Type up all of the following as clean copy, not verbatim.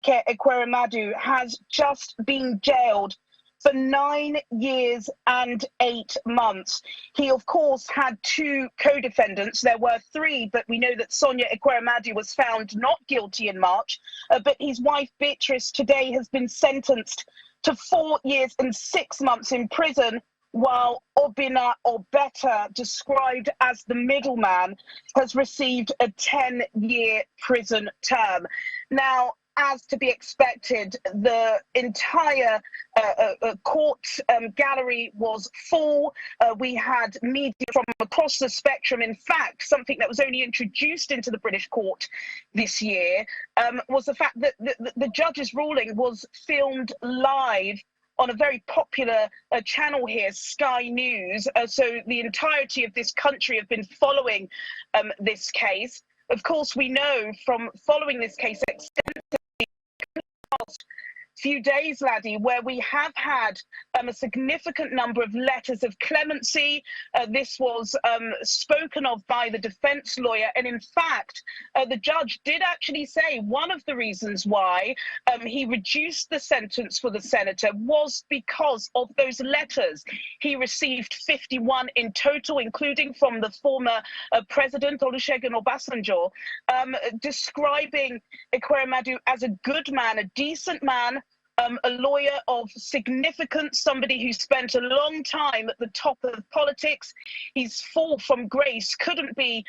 Ekweremadu has just been jailed for 9 years and 8 months. He, of course, had 2 co-defendants. There were 3, but we know that Sonia Ekweremadu was found not guilty in March. But his wife, Beatrice, today has been sentenced to 4 years and 6 months in prison, while Obinna Obeta, described as the middleman, has received a 10-year prison term. Now, as to be expected, the entire court gallery was full. We had media from across the spectrum. In fact, something that was only introduced into the British court this year was the fact that the judge's ruling was filmed live on a very popular channel here, Sky News. So the entirety of this country have been following this case. Of course, we know from following this case extensively few days, Laddie, where we have had a significant number of letters of clemency. This was spoken of by the defense lawyer. And in fact, the judge did actually say one of the reasons why he reduced the sentence for the senator was because of those letters. He received 51 in total, including from the former president, Olusegun Obasanjo, describing Ekweremadu as a good man, a decent man, a lawyer of significance, somebody who spent a long time at the top of politics. His fall from grace couldn't be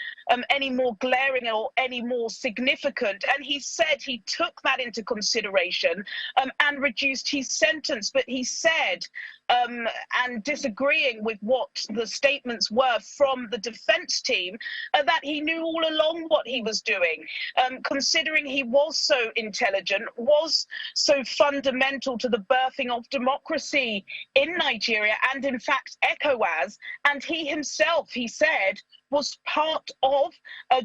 any more glaring or any more significant. And he said he took that into consideration and reduced his sentence. But he said, and disagreeing with what the statements were from the defense team, that he knew all along what he was doing, considering he was so intelligent, was so fundamental to the birthing of democracy in Nigeria and, in fact, ECOWAS. And he himself, he said, was part of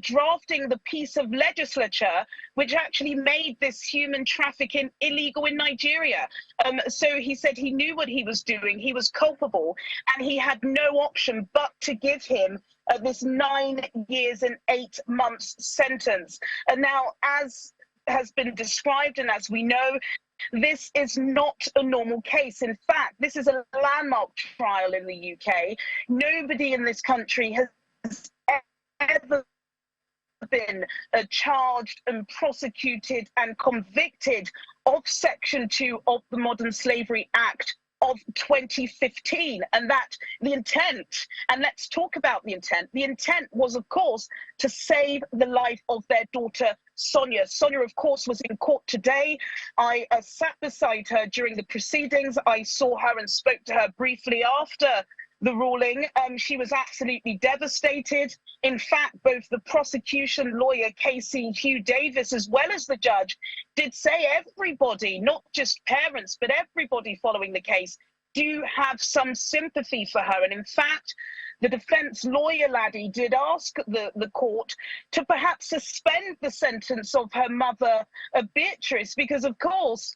drafting the piece of legislature which actually made this human trafficking illegal in Nigeria. So he said he knew what he was doing, he was culpable, and he had no option but to give him this 9 years and 8 months sentence. And now, as has been described and as we know, this is not a normal case. In fact, this is a landmark trial in the UK. Nobody in this country has ever been charged and prosecuted and convicted of Section 2 of the Modern Slavery Act of 2015, and that the intent, and let's talk about the intent was, of course, to save the life of their daughter, Sonia. Sonia, of course, was in court today. I sat beside her during the proceedings. I saw her and spoke to her briefly after the ruling. She was absolutely devastated. In fact, both the prosecution lawyer, Casey Hugh Davis, as well as the judge, did say everybody, not just parents, but everybody following the case, do have some sympathy for her. And in fact, the defense lawyer, Laddie, did ask the court to perhaps suspend the sentence of her mother, Beatrice, because, of course,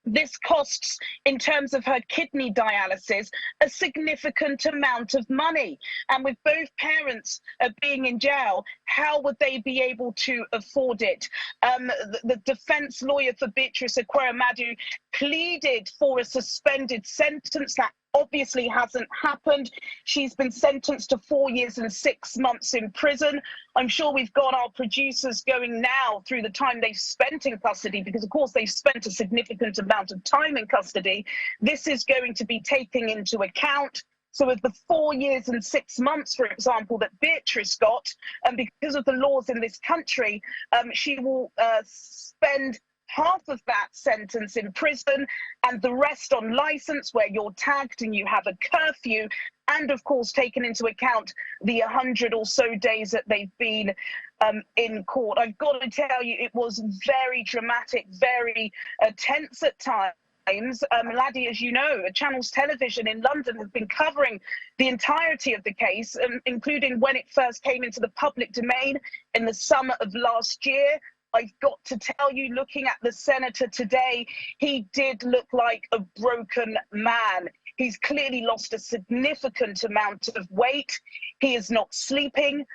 this costs, in terms of her kidney dialysis, a significant amount of money. And with both parents being in jail, how would they be able to afford it? The defense lawyer for Beatrice Ekweremadu pleaded for a suspended sentence. That obviously hasn't happened. She's been sentenced to 4 years and 6 months in prison. I'm sure we've got our producers going now through the time they've spent in custody, because of course they've spent a significant amount of time in custody. This is going to be taken into account. So with the 4 years and 6 months, for example, that Beatrice got, and because of the laws in this country, she will spend half of that sentence in prison and the rest on license, where you're tagged and you have a curfew, and of course taken into account the 100 or so days that they've been in court. I've got to tell you, it was very dramatic, very tense at times. Laddie, as you know, Channels Television in London has been covering the entirety of the case, including when it first came into the public domain in the summer of last year. I've got to tell you, looking at the senator today, he did look like a broken man. He's clearly lost a significant amount of weight. He is not sleeping.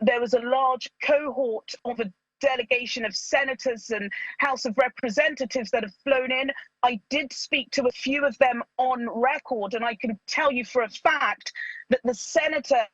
There was a large cohort of delegation of senators and House of Representatives that have flown in. I did speak to a few of them on record, and I can tell you for a fact that the senator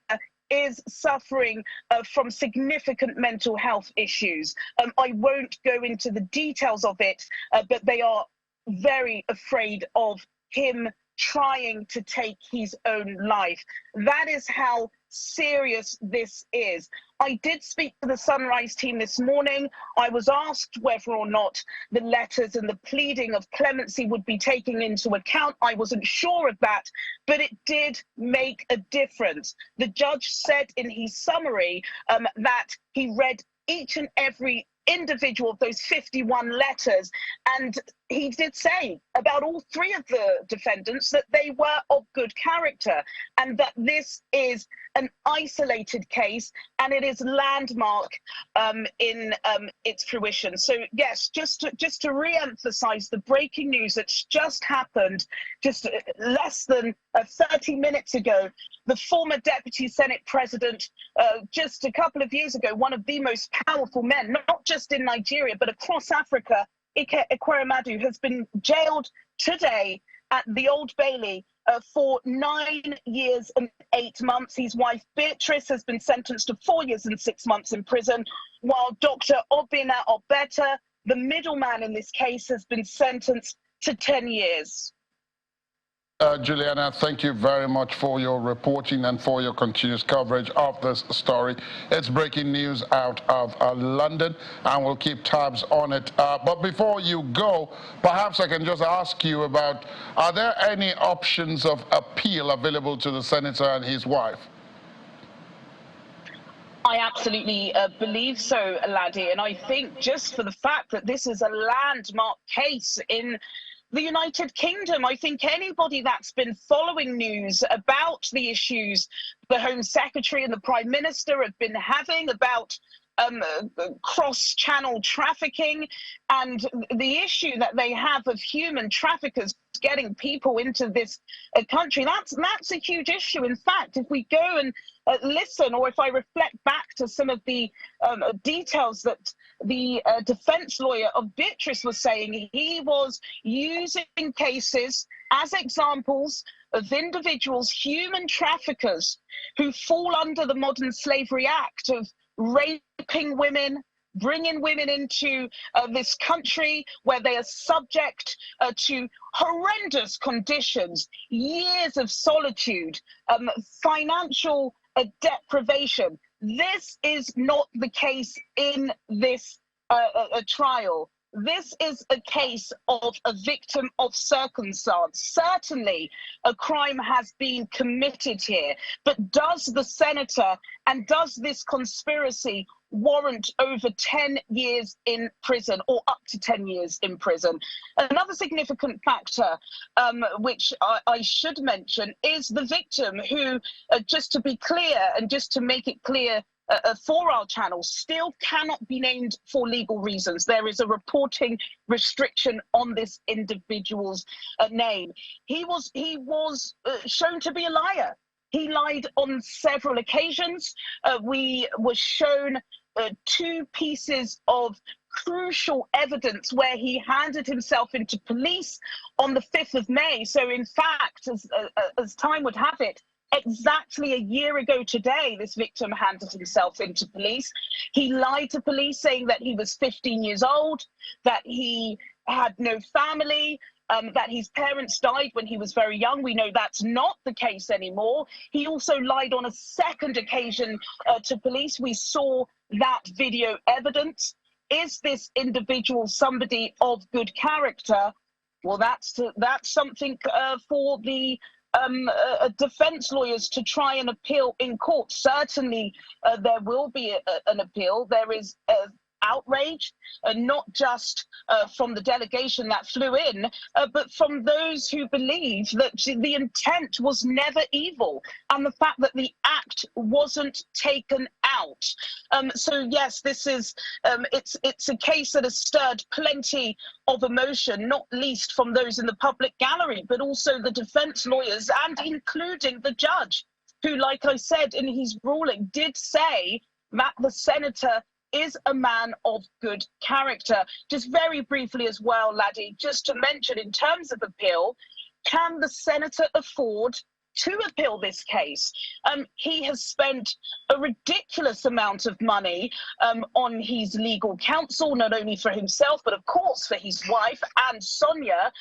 is suffering from significant mental health issues. I won't go into the details of it, but they are very afraid of him trying to take his own life. That is how serious this is. I did speak to the Sunrise team this morning. I was asked whether or not the letters and the pleading of clemency would be taken into account. I wasn't sure of that, but it did make a difference. The judge said in his summary that he read each and every individual of those 51 letters, and he did say about all three of the defendants that they were of good character, and that this is an isolated case and it is landmark in its fruition. So yes, just to re-emphasize the breaking news that's just happened just less than 30 minutes ago. The former Deputy Senate President, just a couple of years ago, one of the most powerful men, not just in Nigeria, but across Africa, Ike Ekweremadu, has been jailed today at the Old Bailey for 9 years and 8 months. His wife, Beatrice, has been sentenced to 4 years and 6 months in prison, while Dr. Obinna Obeta, the middleman in this case, has been sentenced to 10 years. Juliana, thank you very much for your reporting and for your continuous coverage of this story. It's breaking news out of London, and we'll keep tabs on it. But before you go, perhaps I can just ask you about, are there any options of appeal available to the senator and his wife? I absolutely believe so, Laddie, and I think just for the fact that this is a landmark case in the United Kingdom, I think anybody that's been following news about the issues the Home Secretary and the Prime Minister have been having about cross-channel trafficking and the issue that they have of human traffickers getting people into this country, that's a huge issue. In fact, if we go and listen, or if I reflect back to some of the details that the defense lawyer of Beatrice was saying, he was using cases as examples of individuals, human traffickers, who fall under the Modern Slavery Act of raping women, bringing women into this country where they are subject to horrendous conditions, years of solitude, financial deprivation. This is not the case in this trial. This is a case of a victim of circumstance. Certainly, a crime has been committed here, but does the senator and does this conspiracy warrant over 10 years in prison, or up to 10 years in prison? Another significant factor, which I should mention, is the victim who, just to be clear and just to make it clear for our channel, still cannot be named for legal reasons. There is a reporting restriction on this individual's name. He was shown to be a liar. He lied on several occasions. We were shown 2 pieces of crucial evidence where he handed himself into police on the 5th of May. So in fact, as time would have it, exactly a year ago today, this victim handed himself into police. He lied to police, saying that he was 15 years old, that he had no family, that his parents died when he was very young. We know that's not the case anymore. He also lied on a second occasion to police. We saw that video evidence. Is this individual somebody of good character? Well, that's something for the defense lawyers to try and appeal in court. Certainly, there will be an appeal. There is outrage, not just from the delegation that flew in, but from those who believe that the intent was never evil and the fact that the act wasn't taken out. So yes, this is it's a case that has stirred plenty of emotion, not least from those in the public gallery, but also the defense lawyers and including the judge, who, like I said in his ruling, did say that the senator is a man of good character. Just very briefly as well, Laddie, just to mention in terms of appeal, can the senator afford to appeal this case? He has spent a ridiculous amount of money on his legal counsel, not only for himself, but of course for his wife and Sonia,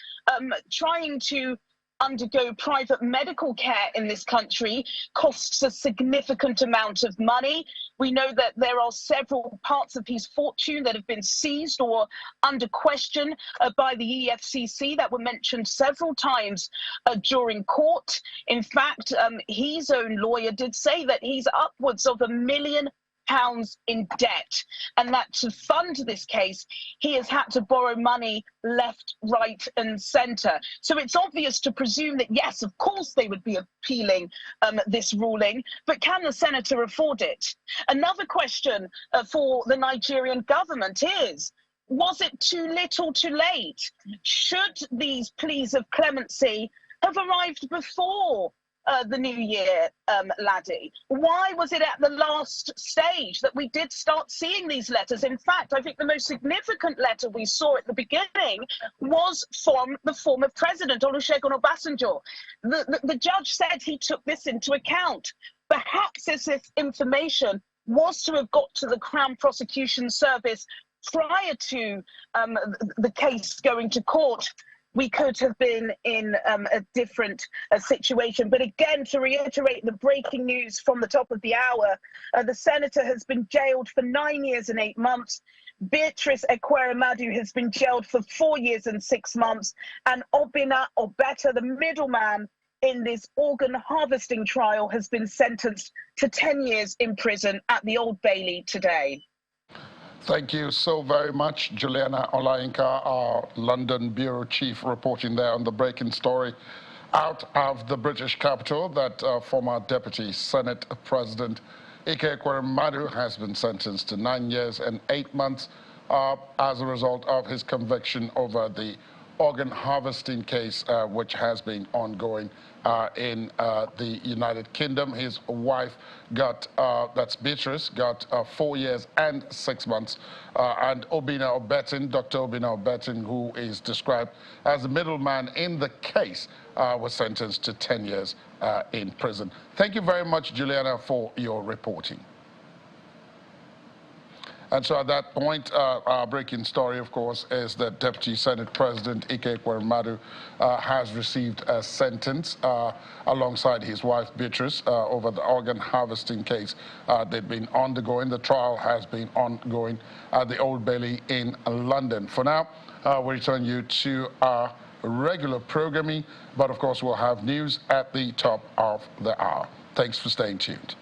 trying to undergo private medical care in this country costs a significant amount of money. We know that there are several parts of his fortune that have been seized or under question by the EFCC that were mentioned several times during court. In fact, his own lawyer did say that he's upwards of £1 million in debt, and that to fund this case, he has had to borrow money left, right, and centre. So it's obvious to presume that, yes, of course, they would be appealing this ruling, but can the senator afford it? Another question for the Nigerian government is, was it too little too late? Should these pleas of clemency have arrived before the new year, Laddie? Why was it at the last stage that we did start seeing these letters? In fact, I think the most significant letter we saw at the beginning was from the former president, Olusegun Obasanjo. The judge said he took this into account. Perhaps this information was to have got to the Crown Prosecution Service prior to the case going to court. We could have been in a different situation. But again, to reiterate the breaking news from the top of the hour, the senator has been jailed for 9 years and 8 months. Beatrice Ekweremadu has been jailed for 4 years and 6 months. And Obinna Obeta, the middleman in this organ harvesting trial, has been sentenced to 10 years in prison at the Old Bailey today. Thank you so very much, Juliana Olayinka, our London bureau chief, reporting there on the breaking story out of the British capital that former Deputy Senate President Ike Ekweremadu has been sentenced to 9 years and 8 months as a result of his conviction over the organ harvesting case, which has been ongoing in the United Kingdom. His wife got, that's Beatrice, got 4 years and 6 months. And Obinna Obeta, Dr. Obinna Obeta, who is described as the middleman in the case, was sentenced to 10 years in prison. Thank you very much, Juliana, for your reporting. And so at that point, our breaking story, of course, is that Deputy Senate President Ike Ekweremadu has received a sentence alongside his wife, Beatrice, over the organ harvesting case. They've been undergoing. The trial has been ongoing at the Old Bailey in London. For now, we return you to our regular programming, but of course, we'll have news at the top of the hour. Thanks for staying tuned.